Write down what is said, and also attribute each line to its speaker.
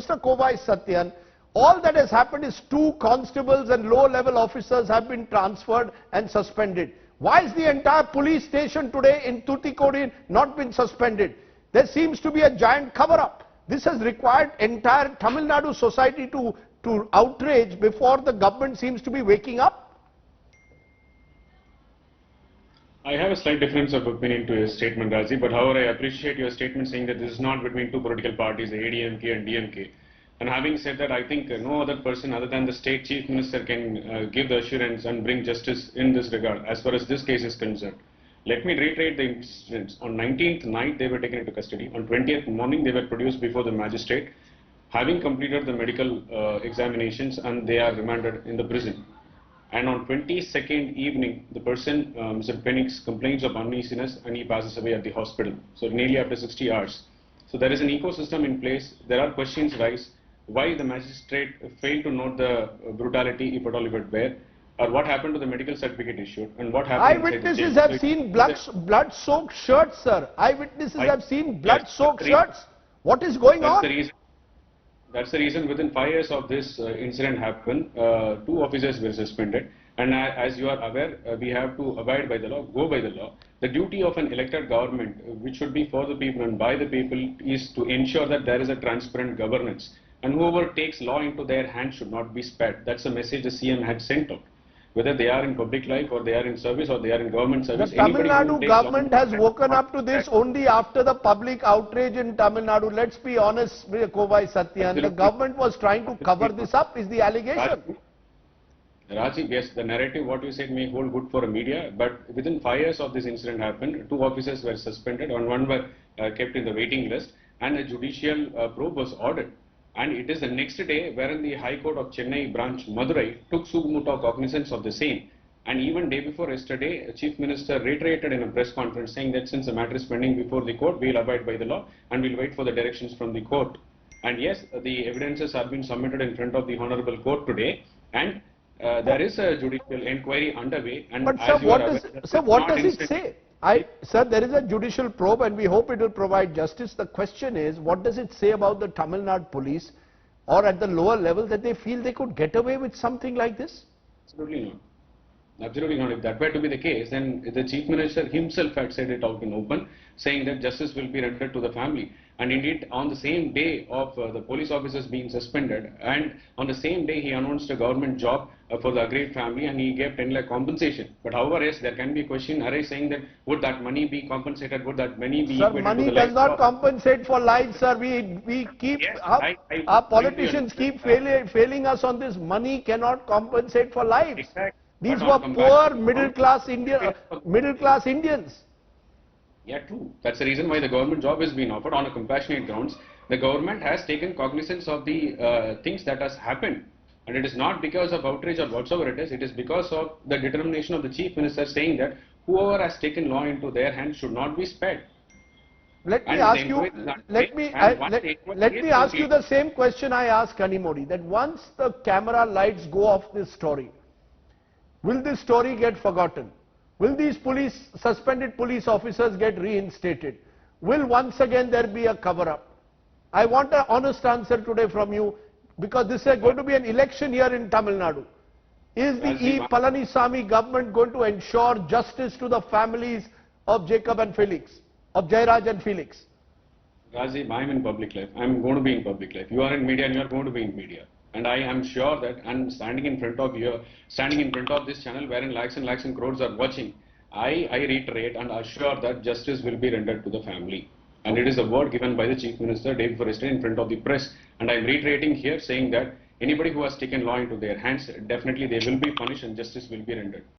Speaker 1: Mr. Kovai Satyan, all that has happened is 2 constables and low-level officers have been transferred and suspended. Why is the entire police station today in Tuticorin not been suspended? There seems to be a giant cover-up. This has required entire Tamil Nadu society to outrage before the government seems to be waking up.
Speaker 2: I have a slight difference of opinion to your statement, Raji, but however I appreciate your statement saying that this is not between 2 political parties, the ADMK and DMK. And having said that, I think no other person other than the state chief minister can give the assurance and bring justice in this regard as far as this case is concerned. Let me reiterate the incidents. On 19th night they were taken into custody. On 20th morning they were produced before the magistrate, having completed the medical examinations, and they are remanded in the prison. And on 22nd evening, the person, Mr. Penix, complains of uneasiness and he passes away at the hospital. So nearly after 60 hours. So there is an ecosystem in place. There are questions rise. Why the magistrate failed to note the brutality, if at all it were, or what happened to the medical certificate issued, and what happened.
Speaker 1: Eyewitnesses have seen blood-soaked shirts, sir. Eyewitnesses have seen blood-soaked shirts. What is going on?
Speaker 2: That's the reason within 5 years of this incident happened, 2 officers were suspended. And as you are aware, we have to abide by the law, go by the law. The duty of an elected government, which should be for the people and by the people, is to ensure that there is a transparent governance. And whoever takes law into their hands should not be spared. That's the message the CM had sent out. Whether they are in public life or they are in service or they are in government service.
Speaker 1: The Tamil Nadu government has woken up to this only after the public outrage in Tamil Nadu. Let's be honest, Kovai Satyan. The government was trying to cover this up, is the allegation.
Speaker 2: Rajiv, yes, the narrative what you said may hold good for a media, but within 5 years of this incident happened, 2 officers were suspended and 1 were kept in the waiting list, and a judicial probe was ordered. And it is the next day wherein the High Court of Chennai branch Madurai took sugmuta cognizance of the same. And even day before yesterday, Chief Minister reiterated in a press conference saying that since the matter is pending before the court, we will abide by the law and we will wait for the directions from the court. And yes, the evidences have been submitted in front of the Honorable Court today, and there is a judicial inquiry underway. And
Speaker 1: but sir, what does it say? Sir, there is a judicial probe and we hope it will provide justice. The question is, what does it say about the Tamil Nadu police or at the lower level that they feel they could get away with something like this?
Speaker 2: Absolutely not. Absolutely not. If that were to be the case, then the Chief Minister himself had said it out in open, saying that justice will be rendered to the family. And indeed, on the same day of the police officers being suspended, and on the same day he announced a government job for the aggrieved family, and he gave 10 lakh compensation. But however, yes, there can be a question arise saying that would that money be compensated, would that money be
Speaker 1: equated to the life? Sir, money does not compensate for life, sir. We keep, yes, our politicians keep failing us on this. Money cannot compensate for life.
Speaker 2: Exactly.
Speaker 1: These were poor middle-class Indians.
Speaker 2: Yeah, true. That's the reason why the government job is being offered on a compassionate grounds. The government has taken cognizance of the things that has happened. And it is not because of outrage or whatsoever it is because of the determination of the Chief Minister saying that whoever has taken law into their hands should not be spared.
Speaker 1: Let me ask you the same question I asked Kanimodi, that once the camera lights go off this story, will this story get forgotten? Will these suspended police officers get reinstated? Will once again there be a cover-up? I want an honest answer today from you, because this is going to be an election year in Tamil Nadu. Is the E. Palaniswamy government going to ensure justice to the families of Jacob and Felix, of Jairaj and Felix?
Speaker 2: Rajiv, I am in public life. I am going to be in public life. You are in media and you are going to be in media. And I am sure that I'm standing in front of this channel wherein lakhs and crores are watching. I reiterate and assure that justice will be rendered to the family. And it is a word given by the Chief Minister day before yesterday in front of the press. And I am reiterating here saying that anybody who has taken law into their hands, definitely they will be punished and justice will be rendered.